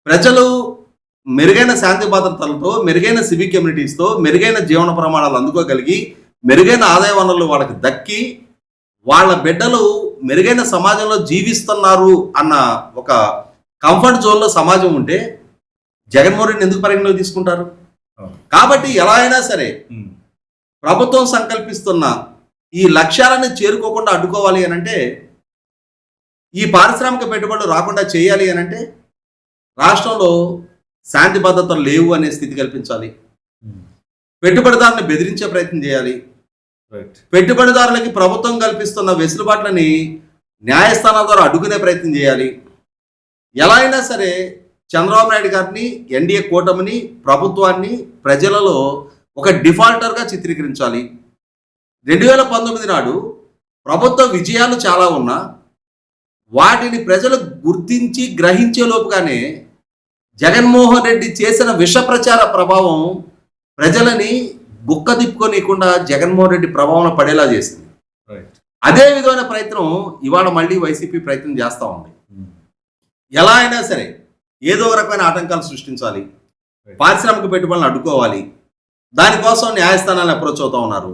ప్రజలు మెరుగైన శాంతి భద్రతలతో, మెరుగైన సివిక్ కమ్యూనిటీస్‌తో, మెరుగైన జీవన ప్రమాణాలు అందుకోగలిగి, మెరుగైన ఆదాయ వనరులు వాళ్ళకి దక్కి, వాళ్ళ బిడ్డలు మెరుగైన సమాజంలో జీవిస్తున్నారు అన్న ఒక కంఫర్ట్ జోన్‌లో సమాజం ఉంటే, జగన్మోహన్ రెడ్డిని ఎందుకు పరిగణలోకి తీసుకుంటారు? కాబట్టి ఎలా అయినా సరే ప్రభుత్వం సంకల్పిస్తున్న ఈ లక్ష్యాలను చేరుకోకుండా అడ్డుకోవాలి అనంటే, ఈ పారిశ్రామిక పెట్టుబడులు రాకుండా చేయాలి అనంటే, రాష్ట్రంలో శాంతి భద్రతలు లేవు అనే స్థితి కల్పించాలి. పెట్టుబడిదారులను బెదిరించే ప్రయత్నం చేయాలి. పెట్టుబడిదారులకి ప్రభుత్వం కల్పిస్తున్న వెసులుబాట్లని న్యాయస్థానాల ద్వారా అడ్డుకునే ప్రయత్నం చేయాలి. ఎలా అయినా సరే చంద్రబాబు నాయుడు గారిని, ఎన్డీఏ కూటమిని, ప్రభుత్వాన్ని ప్రజలలో ఒక డిఫాల్టర్గా చిత్రీకరించాలి. 2019 నాడు ప్రభుత్వ విజయాలు చాలా ఉన్నా వాటిని ప్రజలు గుర్తించి గ్రహించే లోపుగానే జగన్మోహన్ రెడ్డి చేసిన విష ప్రచార ప్రభావం ప్రజలని గుక్క తిప్పుకోనీయకుండా జగన్మోహన్ రెడ్డి ప్రభావం పడేలా చేసింది. అదే విధమైన ప్రయత్నం ఇవాళ మళ్ళీ వైసీపీ ప్రయత్నం చేస్తూ ఉంది. ఎలా అయినా సరే ఏదో రకమైన ఆటంకాలు సృష్టించాలి, పారిశ్రామిక పెట్టుబడులను అడ్డుకోవాలి. దానికోసం న్యాయస్థానాలను అప్రోచ్ అవుతా ఉన్నారు.